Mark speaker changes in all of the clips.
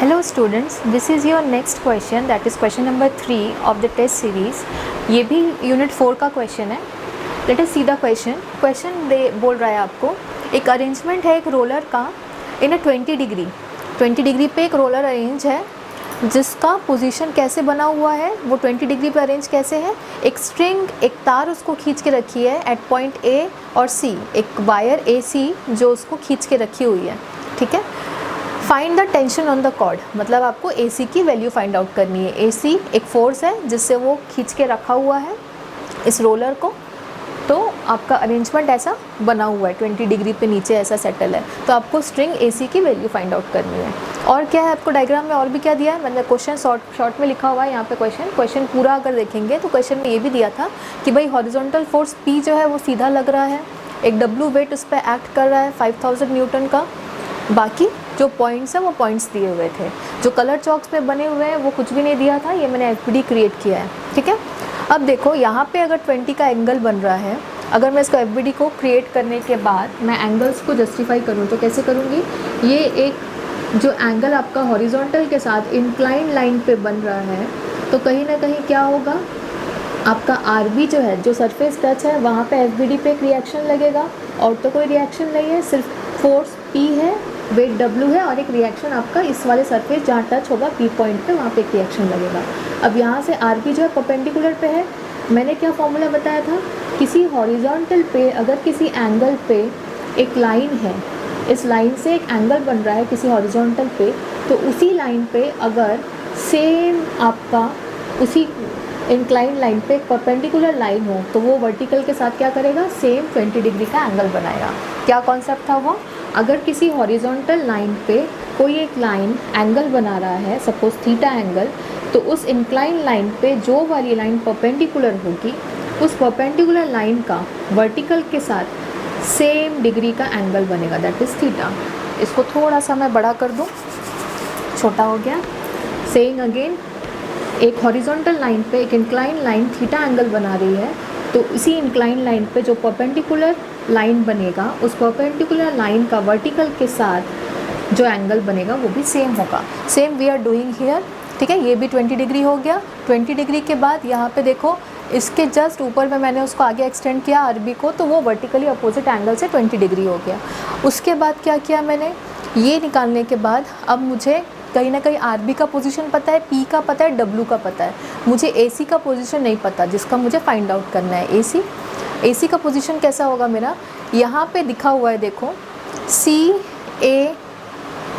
Speaker 1: Hello students, this is your next question, that is question number 3 of the test series. ये भी unit 4 का question है. Let us see the question दे बोल रहा है आपको एक अरेंजमेंट है एक रोलर का इन अ 20 डिग्री पे एक रोलर अरेंज है जिसका पोजीशन कैसे बना हुआ है, वो 20 डिग्री पे अरेंज कैसे है. एक स्ट्रिंग, एक तार उसको खींच के रखी है एट पॉइंट ए और सी, एक वायर ए सी जो उसको खींच के रखी हुई है. ठीक है. Find the tension on the cord, मतलब आपको AC की वैल्यू फाइंड आउट करनी है. AC एक फोर्स है जिससे वो खींच के रखा हुआ है इस रोलर को. तो आपका अरेंजमेंट ऐसा बना हुआ है, 20 डिग्री पे नीचे ऐसा सेटल है. तो आपको स्ट्रिंग AC की वैल्यू फाइंड आउट करनी है. और क्या है आपको डायग्राम में और भी क्या दिया है, मतलब क्वेश्चन शॉर्ट में लिखा हुआ है यहाँ पे. क्वेश्चन पूरा अगर देखेंगे तो क्वेश्चन में ये भी दिया था कि भाई हॉरिजॉन्टल फोर्स P जो है वो सीधा लग रहा है, एक W वेट उस पर एक्ट कर रहा है 5000 न्यूटन का. बाकी जो पॉइंट्स हैं वो पॉइंट्स दिए हुए थे. जो कलर चॉक्स पे बने हुए हैं वो कुछ भी नहीं दिया था, ये मैंने FBD क्रिएट किया है. ठीक है. अब देखो यहाँ पे अगर 20 का एंगल बन रहा है, अगर मैं इसको FBD को क्रिएट करने के बाद मैं एंगल्स को जस्टिफाई करूँ तो कैसे करूँगी. ये एक जो एंगल आपका हॉरिजॉन्टल के साथ इंक्लाइन लाइन पे बन रहा है तो कहीं ना कहीं क्या होगा, आपका RB जो है, जो सरफेस टच है, वहाँ पे FBD पे एक रिएक्शन लगेगा. और तो कोई रिएक्शन नहीं है, सिर्फ फोर्स P है, वेट W है और एक रिएक्शन आपका इस वाले सरफेस जहाँ टच होगा P पॉइंट पे, वहाँ पे एक रिएक्शन लगेगा. अब यहाँ से RB जो है परपेंडिकुलर पे है. मैंने क्या फॉर्मूला बताया था, किसी हॉरिजॉन्टल पे अगर किसी एंगल पे एक लाइन है, इस लाइन से एक एंगल बन रहा है किसी हॉरिजॉन्टल पे, तो उसी लाइन पे अगर सेम आपका उसी इंक्लाइन लाइन पे एक परपेंडिकुलर लाइन हो तो वो वर्टिकल के साथ क्या करेगा, सेम 20 डिग्री का एंगल बनाएगा. क्या कॉन्सेप्ट था वो, अगर किसी हॉरिजॉन्टल लाइन पे कोई एक लाइन एंगल बना रहा है, सपोज थीटा एंगल, तो उस इंक्लाइन लाइन पे जो वाली लाइन परपेंडिकुलर होगी उस परपेंडिकुलर लाइन का वर्टिकल के साथ सेम डिग्री का एंगल बनेगा, दैट इज़ थीटा. इसको थोड़ा सा मैं बड़ा कर दूँ, छोटा हो गया. सेइंग अगेन, एक हॉरिजॉन्टल लाइन पे एक इंक्लाइन लाइन थीटा एंगल बना रही है, तो इसी इंक्लाइन लाइन पे जो परपेंडिकुलर लाइन बनेगा उस परपेंडिकुलर लाइन का वर्टिकल के साथ जो एंगल बनेगा वो भी सेम होगा. Same we are doing here. ठीक है. ये भी 20 डिग्री हो गया. 20 डिग्री के बाद यहाँ पे देखो, इसके जस्ट ऊपर में मैंने उसको आगे एक्सटेंड किया RB को, तो वो वर्टिकली अपोजिट एंगल से 20 डिग्री हो गया. उसके बाद क्या किया मैंने, ये निकालने के बाद अब मुझे कहीं ना कहीं RB का पोजीशन पता है, P का पता है, W का पता है. मुझे AC का पोजीशन नहीं पता जिसका मुझे फाइंड आउट करना है. AC का पोजीशन कैसा होगा मेरा, यहाँ पे दिखा हुआ है देखो, CA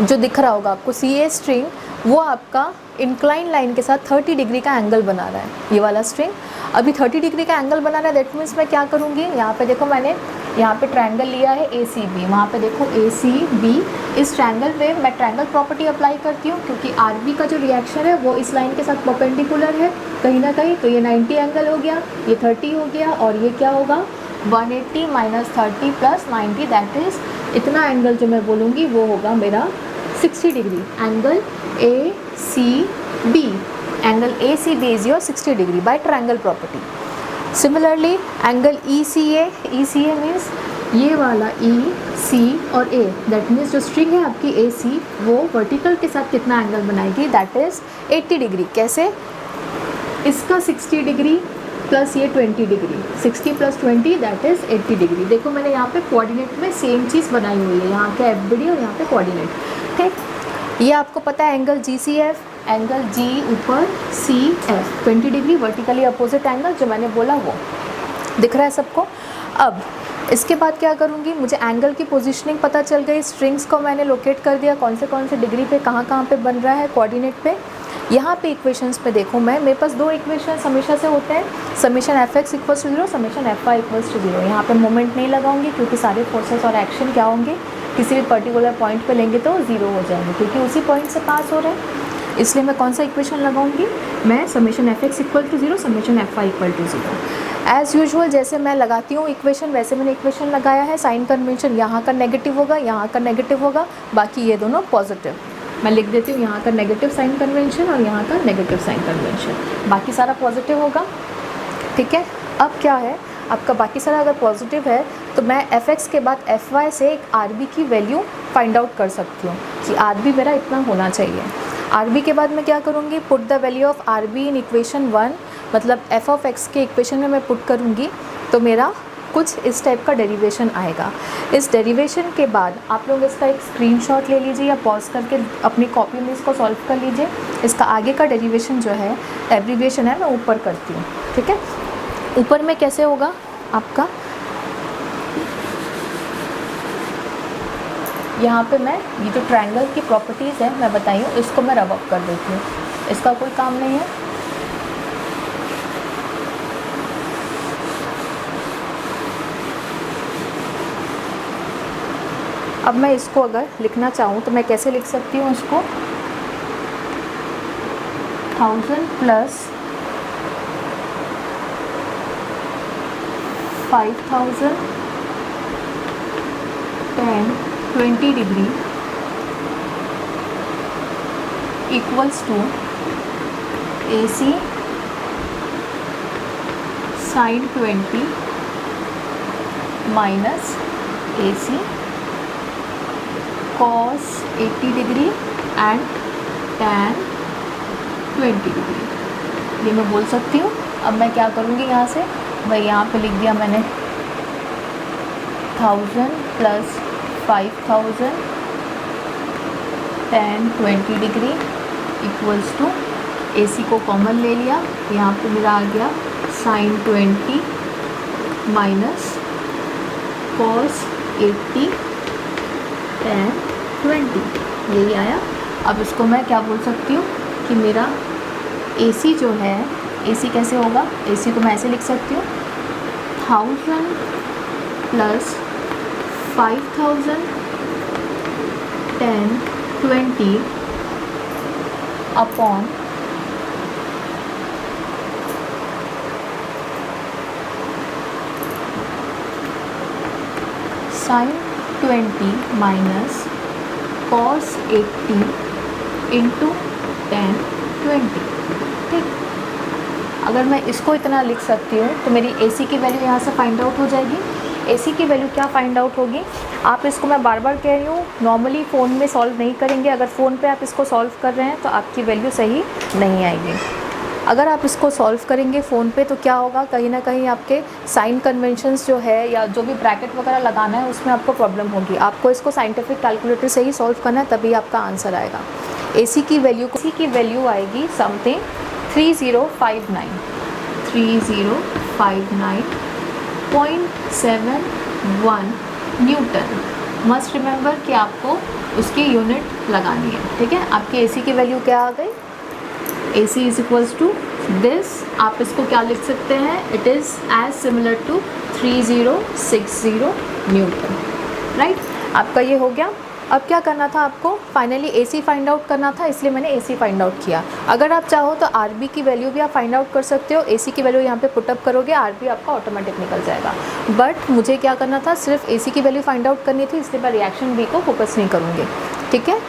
Speaker 1: जो दिख रहा होगा आपको, CA स्ट्रिंग, वो आपका इंक्लाइन लाइन के साथ 30 डिग्री का एंगल बना रहा है. ये वाला स्ट्रिंग अभी 30 डिग्री का एंगल बना रहा है. दैट मीन्स मैं क्या करूँगी, यहाँ पे देखो मैंने यहाँ पे ट्रायंगल लिया है ACB, वहाँ पे देखो ACB. इस ट्रायंगल पे मैं ट्रायंगल प्रॉपर्टी अप्लाई करती हूँ क्योंकि RB का जो रिएक्शन है वो इस लाइन के साथ परपेंडिकुलर है कहीं ना कहीं. तो ये 90 एंगल हो गया, ये 30 हो गया, और ये क्या होगा 180 माइनस 30 प्लस 90, दैट इज़ इतना एंगल जो मैं बोलूँगी वो होगा मेरा 60 degree. Angle ACB, angle ACB is your 60 degree by triangle property. Similarly angle ECA means ये वाला EC और A, दैट मीन्स जो स्ट्रिंग है आपकी AC वो वर्टिकल के साथ कितना एंगल बनाएगी, दैट इज़ 80 डिग्री. कैसे, इसका 60 डिग्री प्लस ये 20 degree, 60 plus 20 that is 80 degree. देखो मैंने यहाँ पे कोऑर्डिनेट में सेम चीज़ बनाई हुई है, यहाँ का FBD और यहाँ पे कोऑर्डिनेट. ठीक. ये आपको पता है एंगल GCF, एंगल G ऊपर CF, 20 degree vertically opposite angle जो मैंने बोला वो दिख रहा है सबको. अब इसके बाद क्या करूँगी, मुझे एंगल की पोजीशनिंग पता चल गई, स्ट्रिंग्स को मैंने लोकेट कर दिया कौन से डिग्री पे कहाँ पे बन रहा है कोऑर्डिनेट पे. यहाँ पे इक्वेशंस पे देखो, मेरे पास दो इक्वेशंस हमेशा से होते हैं, summation fx equals to 0, summation fy equals to 0. यहाँ पे मोमेंट नहीं लगाऊंगी क्योंकि सारे फोर्सेस और एक्शन क्या होंगे, किसी भी पर्टिकुलर पॉइंट पे लेंगे तो 0 हो जाएंगे क्योंकि उसी पॉइंट से पास हो रहे हैं. इसलिए मैं कौन सा इक्वेशन लगाऊंगी, मैं summation fx equal to 0, summation fy equal to 0. As usual जैसे मैं लगाती हूँ इक्वेशन वैसे मैंने इक्वेशन लगाया है. साइन कन्वेंशन यहाँ का नेगेटिव होगा, यहाँ का नेगेटिव होगा, बाकी ये दोनों पॉजिटिव. मैं लिख देती हूँ यहाँ का नेगेटिव साइन कन्वेंशन और यहाँ का नेगेटिव साइन कन्वेंशन, बाकी सारा पॉजिटिव होगा. ठीक है. अब क्या है, आपका बाकी सारा अगर पॉजिटिव है तो मैं fx के बाद fy से एक RB की वैल्यू फाइंड आउट कर सकती हूँ कि RB मेरा इतना होना चाहिए. आर बी के बाद मैं क्या करूँगी, put the value of R be in equation 1, मतलब एफ ऑफ एक्स के इक्वेशन में मैं पुट करूँगी तो मेरा कुछ इस टाइप का डेरिवेशन आएगा। इस डेरिवेशन के बाद आप लोग इसका एक स्क्रीनशॉट ले लीजिए या पॉज करके अपनी कॉपी में इसको सॉल्व कर लीजिए। इसका आगे का डेरिवेशन जो है, एब्रीविएशन है, मैं ऊपर करती हूँ, ठीक है। ऊपर में कैसे होगा आपका, यहाँ पे मैं ये जो ट्रायंगल की प्रॉपर्टीज़ है मैं बताई हूँ, इसको मैं रब अप कर देती हूँ, इसका कोई काम नहीं है। अब मैं इसको अगर लिखना चाहूँ तो मैं कैसे लिख सकती हूँ उसको, 1000 plus 5000 10 20 degree equals to AC sin 20 minus AC cos 80 degree and tan 20 degree. ये मैं बोल सकती हूँ। अब मैं क्या करूँगी, यहाँ से मैं यहाँ पे लिख दिया मैंने 1000 plus 5000 tan 20 degree equals to AC को कॉमन ले लिया, यहाँ पे मेरा आ गया sin 20 माइनस cos 80 tan 20, यही आया। अब इसको मैं क्या बोल सकती हूँ कि मेरा AC जो है, AC कैसे होगा, AC को मैं ऐसे लिख सकती हूँ 1000 plus 5000 tan 20 upon sin 20 minus cos 80 into tan 20, ठीक। अगर मैं इसको इतना लिख सकती हूँ तो मेरी AC की वैल्यू यहाँ से फाइंड आउट हो जाएगी। AC की वैल्यू क्या फाइंड आउट होगी, आप इसको मैं बार बार कह रही हूँ, नॉर्मली फ़ोन में सॉल्व नहीं करेंगे। अगर फ़ोन पे आप इसको सॉल्व कर रहे हैं तो आपकी वैल्यू सही नहीं आएगी। अगर आप इसको सॉल्व करेंगे फ़ोन पे तो क्या होगा, कहीं ना कहीं आपके साइन कन्वेंशंस जो है या जो भी ब्रैकेट वगैरह लगाना है उसमें आपको प्रॉब्लम होगी। आपको इसको साइंटिफिक कैलकुलेटर से ही सॉल्व करना है, तभी आपका आंसर आएगा। AC की वैल्यू आएगी समथिंग 3059.71 न्यूटन। मस्ट रिमेंबर कि आपको उसकी यूनिट लगानी है, ठीक है। आपकी AC की वैल्यू क्या आ गई, AC is equals to this. आप इसको क्या लिख सकते हैं, it is as similar to 3060 newton, right. आपका ये हो गया। अब क्या करना था आपको, फाइनली AC फाइंड आउट करना था, इसलिए मैंने AC फाइंड आउट किया। अगर आप चाहो तो RB की वैल्यू भी आप फाइंड आउट कर सकते हो। AC की वैल्यू यहाँ पे पुटअप करोगे, RB आपका ऑटोमेटिक निकल जाएगा। बट मुझे क्या करना था, सिर्फ AC की वैल्यू फाइंड आउट करनी थी, इसलिए मैं रिएक्शन B को फोकस नहीं करूँगी, ठीक है।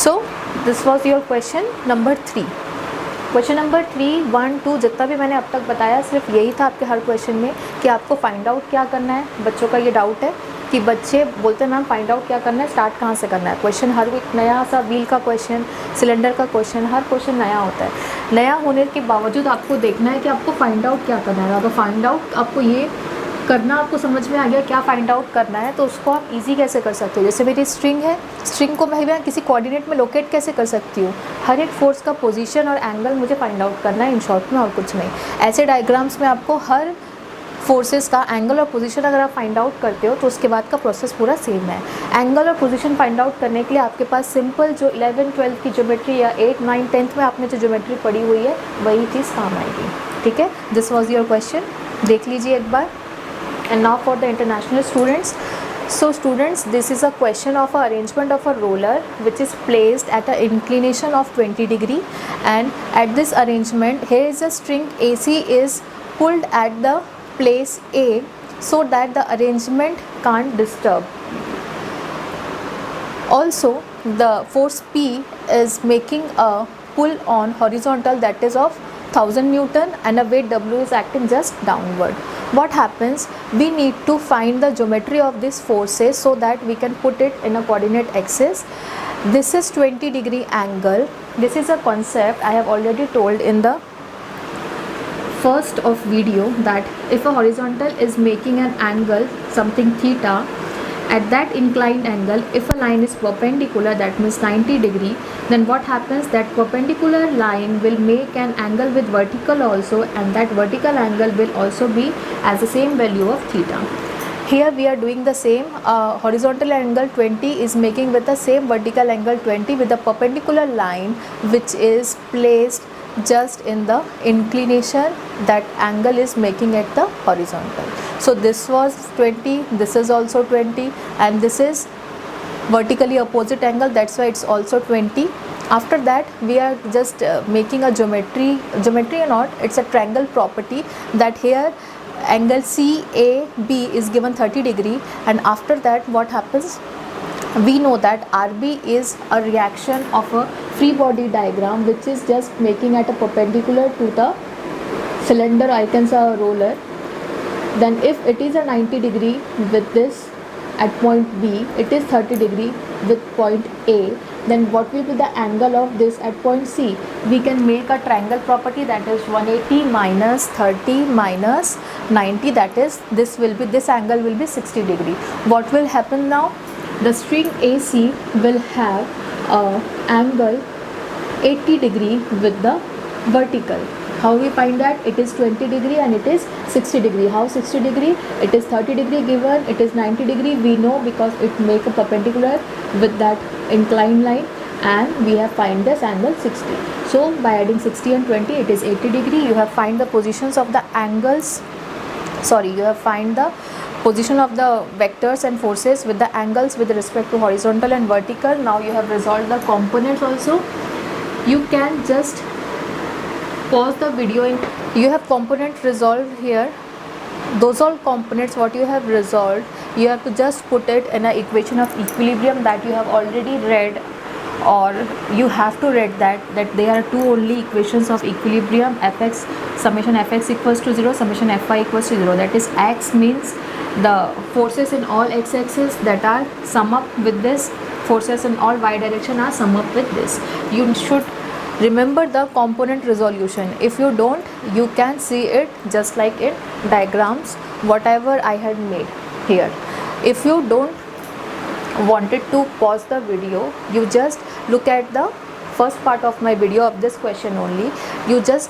Speaker 1: So this was your question number 3। Question number 3, 1, 2 जितना भी मैंने अब तक बताया सिर्फ यही था आपके हर क्वेश्चन में कि आपको फाइंड आउट क्या करना है। बच्चों का ये डाउट है कि बच्चे बोलते हैं मैम फाइंड आउट क्या करना है, स्टार्ट कहाँ से करना है। क्वेश्चन हर एक नया सा, व्हील का क्वेश्चन, सिलेंडर का क्वेश्चन, हर क्वेश्चन नया होता है। नया होने के बावजूद आपको देखना है कि आपको फाइंड आउट क्या करना है। अगर फाइंड आउट आपको ये करना, आपको समझ में आ गया क्या फाइंड आउट करना है, तो उसको आप इजी कैसे कर सकते हो। जैसे मेरी स्ट्रिंग है, स्ट्रिंग को मैं किसी कोऑर्डिनेट में लोकेट कैसे कर सकती हूँ। हर एक फोर्स का पोजीशन और एंगल मुझे फाइंड आउट करना है इन शॉर्ट में, और कुछ नहीं। ऐसे डायग्राम्स में आपको हर फोर्सेस का एंगल और पोजीशन अगर आप फाइंड आउट करते हो तो उसके बाद का प्रोसेस पूरा सेम है। एंगल और पोजीशन फाइंड आउट करने के लिए आपके पास सिंपल जो 11th 12th की ज्योमेट्री या 8th 9th 10th में आपने जो ज्योमेट्री पढ़ी हुई है वही चीज़ काम आएगी, ठीक है। दिस वॉज योर क्वेश्चन, देख लीजिए एक बार। And now for the international students. So students, this is a question of a arrangement of a roller which is placed at an inclination of 20 degree, and at this arrangement here is a string AC is pulled at the place A so that the arrangement can't disturb. Also the force P is making a pull on horizontal that is of 1000 Newton and a weight W is acting just downward. What happens, we need to find the geometry of these forces so that we can put it in a coordinate axis. This is 20 degree angle. This is a concept I have already told in the first of video, that if a horizontal is making an angle something theta, at that inclined angle, if a line is perpendicular, that means 90 degree, then what happens, that perpendicular line will make an angle with vertical also, and that vertical angle will also be as the same value of theta. Here we are doing the same. Horizontal angle 20 is making with the same vertical angle 20 with the perpendicular line which is placed just in the inclination that angle is making at the horizontal. So this was 20, this is also 20, and this is vertically opposite angle, that's why it's also 20. After that we are just making a geometry or not, it's a triangle property, that here angle CAB is given 30 degree, and after that what happens, we know that RB is a reaction of a free body diagram which is just making at a perpendicular to the cylinder, I can say a roller. Then if it is a 90 degree with this at point B, it is 30 degree with point A, then what will be the angle of this at point C? We can make a triangle property, that is 180 minus 30 minus 90, that is this angle will be 60 degree. What will happen now? The string AC will have a angle 80 degree with the vertical. How we find that? It is 20 degree and it is 60 degree. How 60 degree? It is 30 degree given, it is 90 degree, we know because it make a perpendicular with that inclined line, and we have find this angle 60. So by adding 60 and 20 it is 80 degree. You have find the positions of the angles, you have find the position of the vectors and forces with the angles with respect to horizontal and vertical. Now you have resolved the components also. You can just pause the video and you have component resolved here. Those all components what you have resolved, you have to just put it in an equation of equilibrium that you have already read, or you have to read that there are two only equations of equilibrium, fx summation fx equals to 0, summation fy equals to 0. That is x means the forces in all x-axis that are sum up with this, forces in all y direction are sum up with this. You should remember the component resolution. If you don't, you can see it just like in diagrams whatever I had made here. If you don't wanted to pause the video, you just look at the first part of my video of this question only. You just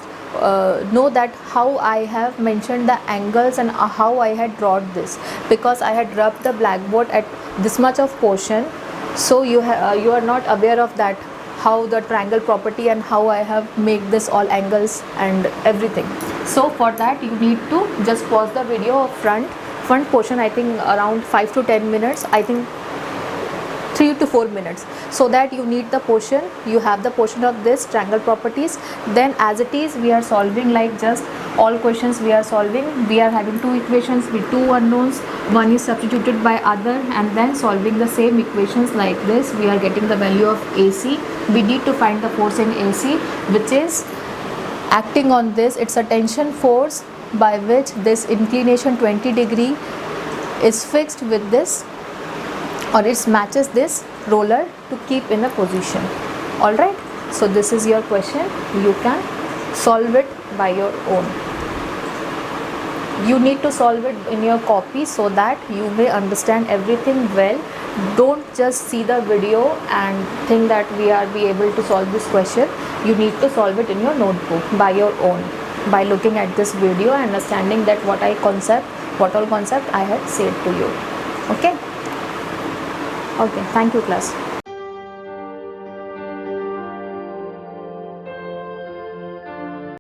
Speaker 1: know that how I have mentioned the angles and how I had drawn this, because I had rubbed the blackboard at this much of portion, so you are not aware of that, how the triangle property and how I have made this all angles and everything. So for that you need to just pause the video of front portion, I think around 5 to 10 minutes, I think 3 to 4 minutes, so that you need the portion, you have the portion of this triangle properties. Then as it is we are solving like just all questions we are solving. We are having two equations with two unknowns, one is substituted by other, and then solving the same equations like this. We are getting the value of AC. We need to find the force in AC which is acting on this. It's a tension force by which this inclination 20 degree is fixed with this, or it matches this roller to keep in a position. Alright, so this is your question. You can solve it by your own. You need to solve it in your copy so that you may understand everything well. Don't just see the video and think that we are be able to solve this question. You need to solve it in your notebook by your own, by looking at this video and understanding that what all concept I had said to you. Okay, thank you class.